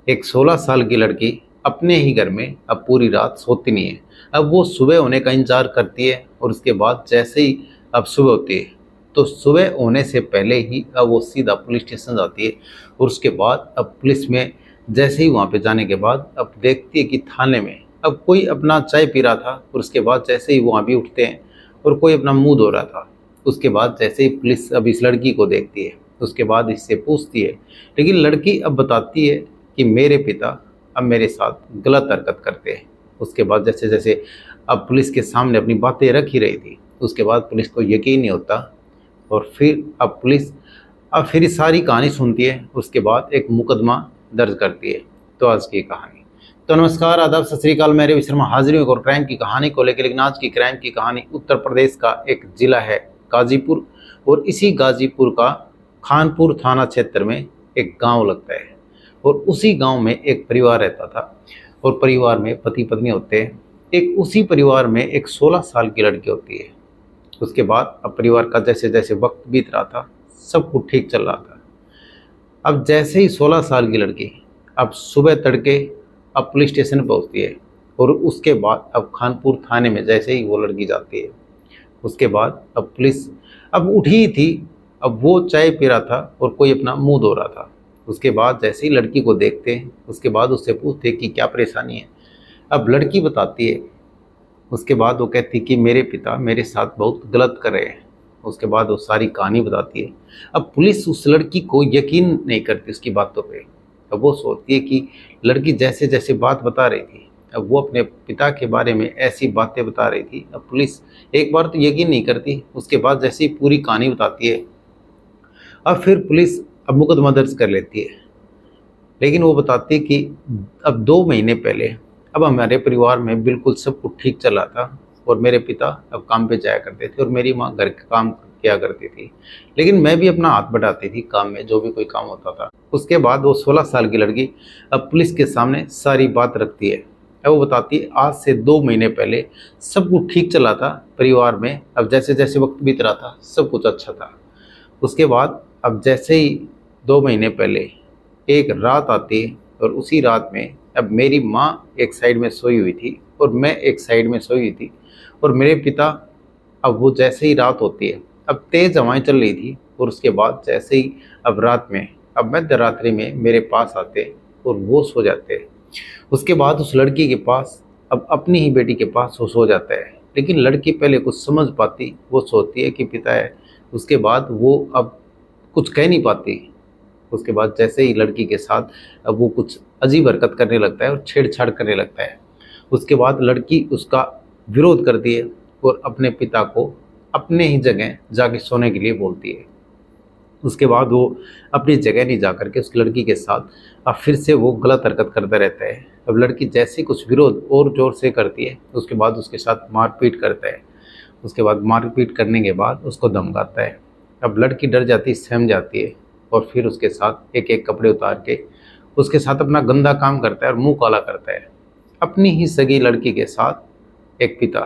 एक 16 साल की लड़की अपने ही घर में अब पूरी रात सोती नहीं है। अब वो सुबह होने का इंतज़ार करती है और उसके बाद जैसे ही अब सुबह होती है तो सुबह होने से पहले ही अब वो सीधा पुलिस स्टेशन जाती है। और उसके बाद अब पुलिस में जैसे ही वहाँ पे जाने के बाद अब देखती है कि थाने में अब कोई अपना चाय पी रहा था और उसके बाद जैसे ही वहाँ भी उठते हैं और कोई अपना मुँह धो रहा था। उसके बाद जैसे ही पुलिस अब इस लड़की को देखती है उसके बाद इससे पूछती है, लेकिन लड़की अब बताती है कि मेरे पिता अब मेरे साथ गलत हरकत करते हैं। उसके बाद जैसे जैसे अब पुलिस के सामने अपनी बातें रख ही रही थी उसके बाद पुलिस को यकीन नहीं होता और फिर अब पुलिस अब फिर सारी कहानी सुनती है। उसके बाद एक मुकदमा दर्ज करती है। तो आज की कहानी। तो नमस्कार, आदाब, सत श्री अकाल। मैं रवि शर्मा हाजिर हूँ और क्राइम की कहानी को लेकर। लेकिन आज की क्राइम की कहानी उत्तर प्रदेश का एक ज़िला है गाजीपुर, और इसी गाजीपुर का खानपुर थाना क्षेत्र में एक गांव लगता है। और उसी गांव में एक परिवार रहता था और परिवार में पति पत्नी होते हैं। एक उसी परिवार में एक 16 साल की लड़की होती है। उसके बाद अब परिवार का जैसे जैसे वक्त बीत रहा था सब कुछ ठीक चल रहा था। अब जैसे ही 16 साल की लड़की अब सुबह तड़के अब पुलिस स्टेशन पहुंचती है और उसके बाद अब खानपुर थाने में जैसे ही वो लड़की जाती है उसके बाद अब पुलिस अब उठी ही थी। अब वो चाय पी रहा था और कोई अपना मुंह धो रहा था। उसके बाद जैसे ही लड़की को देखते हैं उसके बाद उससे पूछते कि क्या परेशानी है। अब लड़की बताती है। उसके बाद वो कहती कि मेरे पिता मेरे साथ बहुत गलत कर रहे हैं। उसके बाद वो सारी कहानी बताती है। अब पुलिस उस लड़की को यकीन नहीं करती उसकी बातों पे। अब वो सोचती है कि लड़की जैसे जैसे बात बता रही थी अब वो अपने पिता के बारे में ऐसी बातें बता रही थी। अब पुलिस एक बार तो यकीन नहीं करती, उसके बाद जैसे ही पूरी कहानी बताती है अब फिर पुलिस अब मुकदमा दर्ज कर लेती है। लेकिन वो बताती है कि अब 2 महीने पहले अब हमारे परिवार में बिल्कुल सब कुछ ठीक चल रहा था और मेरे पिता अब काम पे जाया करते थे और मेरी माँ घर का काम किया करती थी। लेकिन मैं भी अपना हाथ बटाती थी काम में, जो भी कोई काम होता था। उसके बाद वो 16 साल की लड़की अब पुलिस के सामने सारी बात रखती है। अब वो बताती है आज से 2 महीने पहले सब कुछ ठीक चला था परिवार में। अब जैसे जैसे वक्त बीत रहा था सब कुछ अच्छा था। उसके बाद अब जैसे ही 2 महीने पहले एक रात आती है और उसी रात में अब मेरी माँ एक साइड में सोई हुई थी और मैं एक साइड में सोई हुई थी और मेरे पिता अब वो जैसे ही रात होती है अब तेज़ हवाएं चल रही थी और उसके बाद जैसे ही अब रात में अब मध्य रात्रि में मेरे पास आते और वो सो जाते। उसके बाद उस लड़की के पास अब अपनी ही बेटी के पास वो सो जाता है। लेकिन लड़की पहले कुछ समझ पाती, वो सोचती है कि पिता है। उसके बाद वो अब कुछ कह नहीं पाती। उसके बाद जैसे ही लड़की के साथ अब वो कुछ अजीब हरकत करने लगता है और छेड़छाड़ करने लगता है। उसके बाद लड़की उसका विरोध करती है और अपने पिता को अपने ही जगह जाके सोने के लिए बोलती है। उसके बाद वो अपनी जगह नहीं जा करके उस लड़की के साथ अब फिर से वो गलत हरकत करता रहता है। अब लड़की जैसे ही कुछ विरोध और ज़ोर से करती है उसके बाद उसके साथ मारपीट करता है। उसके बाद मारपीट करने के बाद उसको धमकाता है। अब लड़की डर जाती है, सहम जाती है और फिर उसके साथ एक एक कपड़े उतार के उसके साथ अपना गंदा काम करता है और मुंह काला करता है अपनी ही सगी लड़की के साथ एक पिता।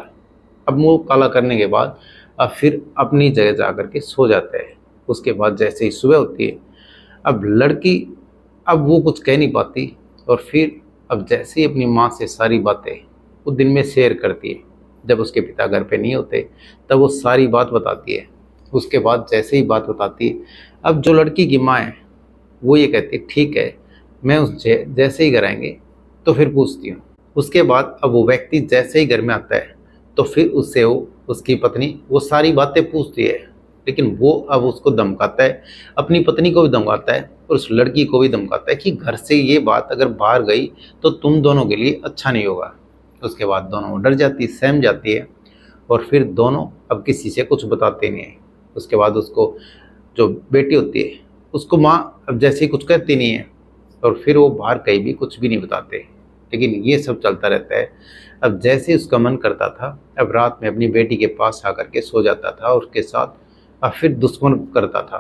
अब मुंह काला करने के बाद अब फिर अपनी जगह जा कर के सो जाता है। उसके बाद जैसे ही सुबह होती है अब लड़की अब वो कुछ कह नहीं पाती और फिर अब जैसे ही अपनी माँ से सारी बातें वो दिन में शेयर करती है। जब उसके पिता घर पे नहीं होते तब वो सारी बात बताती है। उसके बाद जैसे ही बात बताती है अब जो लड़की की माँ है वो ये कहती है ठीक है, मैं उससे जैसे ही घर आएंगे तो फिर पूछती हूँ। उसके बाद अब वो व्यक्ति जैसे ही घर में आता है तो फिर उससे वो उसकी पत्नी वो सारी बातें पूछती है। लेकिन वो अब उसको धमकाता है, अपनी पत्नी को भी धमकाता है और उस लड़की को भी धमकाता है कि घर से ये बात अगर बाहर गई तो तुम दोनों के लिए अच्छा नहीं होगा। उसके बाद दोनों डर जाती, सहम जाती है और फिर दोनों अब किसी से कुछ बताते नहीं है। उसके बाद उसको जो बेटी होती है उसको माँ अब जैसे ही कुछ कहती नहीं है और फिर वो बाहर कहीं भी कुछ भी नहीं बताते। लेकिन ये सब चलता रहता है। अब जैसे उसका मन करता था अब रात में अपनी बेटी के पास आकर के सो जाता था और उसके साथ अब फिर दुश्मन करता था।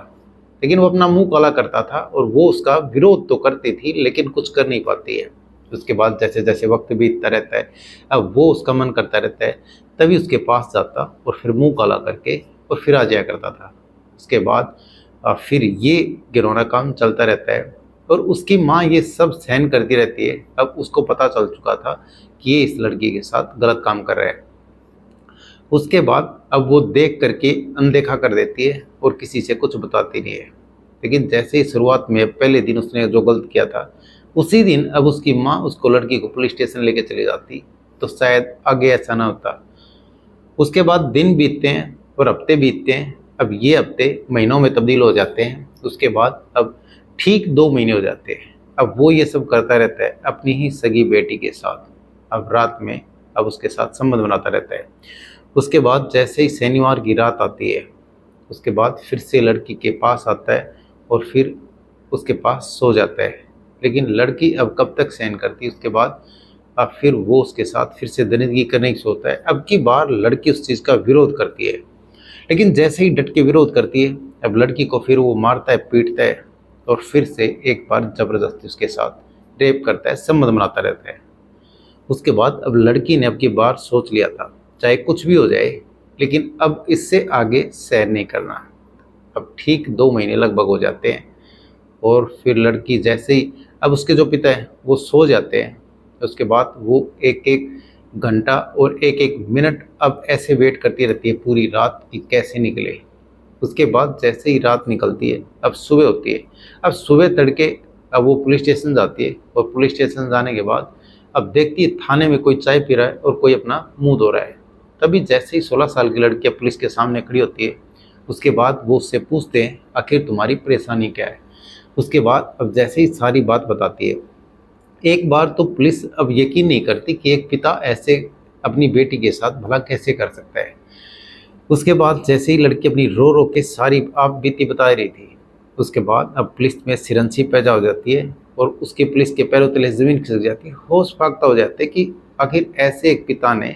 लेकिन वो अपना मुंह काला करता था और वो उसका विरोध तो करती थी लेकिन कुछ कर नहीं पाती है। उसके बाद जैसे जैसे वक्त बीतता रहता है अब वो उसका मन करता रहता है तभी उसके पास जाता और फिर मुंह काला करके और फिर आ जाया करता था। उसके बाद फिर ये घिनौना काम चलता रहता है। और उसकी माँ ये सब सहन करती रहती है। अब उसको पता चल चुका था कि ये इस लड़की के साथ गलत काम कर रहा है। उसके बाद अब वो देख करके अनदेखा कर देती है और किसी से कुछ बताती नहीं है। लेकिन जैसे ही शुरुआत में पहले दिन उसने जो गलत किया था, उसी दिन अब उसकी माँ उसको लड़की को पुलिस स्टेशन लेके चली जाती तो शायद आगे ऐसा ना होता। उसके बाद दिन बीतते हैं और हफ्ते बीतते हैं। अब ये हफ्ते महीनों में तब्दील हो जाते हैं। उसके बाद अब ठीक 2 महीने हो जाते हैं। अब वो ये सब करता रहता है अपनी ही सगी बेटी के साथ। अब रात में अब उसके साथ संबंध बनाता रहता है। उसके बाद जैसे ही शनिवार की रात आती है, उसके बाद फिर से लड़की के पास आता है और फिर उसके पास सो जाता है। लेकिन लड़की अब कब तक सहन करती है। उसके बाद अब फिर वो उसके साथ फिर से दरिंदगी करने की सोचता है। अब की बार लड़की उस चीज़ का विरोध करती है, लेकिन जैसे ही डट के विरोध करती है, अब लड़की को फिर वो मारता है, पीटता है और फिर से एक बार ज़बरदस्ती उसके साथ रेप करता है, संबंध बनाता रहता है। उसके बाद अब लड़की ने अब की बार सोच लिया था चाहे कुछ भी हो जाए, लेकिन अब इससे आगे सहन नहीं करना। अब ठीक 2 महीने लगभग हो जाते हैं और फिर लड़की जैसे ही अब उसके जो पिता हैं वो सो जाते हैं, उसके बाद वो एक एक घंटा और एक एक मिनट अब ऐसे वेट करती रहती है पूरी रात कि कैसे निकले। उसके बाद जैसे ही रात निकलती है, अब सुबह होती है। अब सुबह तड़के अब वो पुलिस स्टेशन जाती है और पुलिस स्टेशन जाने के बाद अब देखती है थाने में कोई चाय पी रहा है और कोई अपना मुंह धो रहा है। तभी जैसे ही 16 साल की लड़की पुलिस के सामने खड़ी होती है, उसके बाद वो उससे पूछते हैं आखिर तुम्हारी परेशानी क्या है। उसके बाद अब जैसे ही सारी बात बताती है, एक बार तो पुलिस अब यकीन नहीं करती कि एक पिता ऐसे अपनी बेटी के साथ भला कैसे कर सकता है। उसके बाद जैसे ही लड़की अपनी रो रो के सारी आप बीती बता रही थी, उसके बाद अब पुलिस में सिरंसी पैदा हो जाती है और उसके पुलिस के पैरों तले ज़मीन खिसक जाती है। होश फाख्ता हो जाते हैं कि आखिर ऐसे एक पिता ने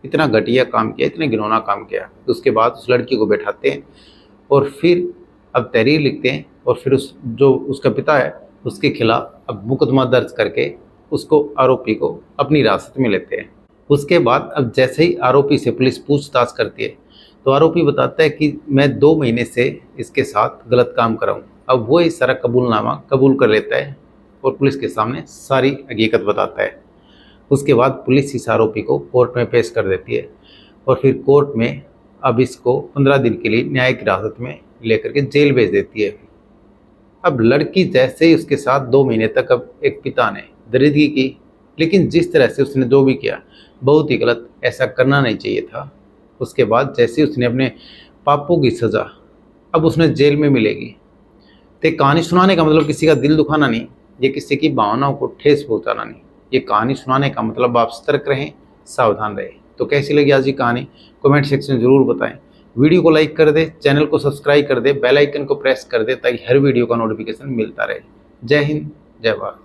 इतना घटिया काम किया, इतना घिनौना काम किया। उसके बाद उस लड़की को बैठाते हैं और फिर अब तहरीर लिखते हैं और फिर उसका पिता है उसके खिलाफ अब मुकदमा दर्ज करके उसको आरोपी को अपनी हिरासत में लेते हैं। उसके बाद अब जैसे ही आरोपी से पुलिस पूछताछ करती है तो आरोपी बताता है कि मैं 2 महीने से इसके साथ गलत काम कर रहा हूँ। अब वो इस सारा कबूलनामा कबूल कर लेता है और पुलिस के सामने सारी हकीकत बताता है। उसके बाद पुलिस इस आरोपी को कोर्ट में पेश कर देती है और फिर कोर्ट में अब इसको 15 दिन के लिए न्यायिक हिरासत में लेकर के जेल भेज देती है। अब लड़की जैसे ही उसके साथ 2 महीने तक अब एक पिता ने दरिंदगी की, लेकिन जिस तरह से उसने जो भी किया बहुत ही गलत, ऐसा करना नहीं चाहिए था। उसके बाद जैसे ही उसने अपने पापों की सज़ा अब उसने जेल में मिलेगी। तो कहानी सुनाने का मतलब किसी का दिल दुखाना नहीं, ये किसी की भावनाओं को ठेस पहुँचाना नहीं। ये कहानी सुनाने का मतलब आप सतर्क रहें, सावधान रहें। तो कैसी लगी आज की कहानी कमेंट सेक्शन में ज़रूर बताएं। वीडियो को लाइक कर दे, चैनल को सब्सक्राइब कर दे, बेल आइकन को प्रेस कर दे ताकि हर वीडियो का नोटिफिकेशन मिलता रहे। जय हिंद, जय भारत।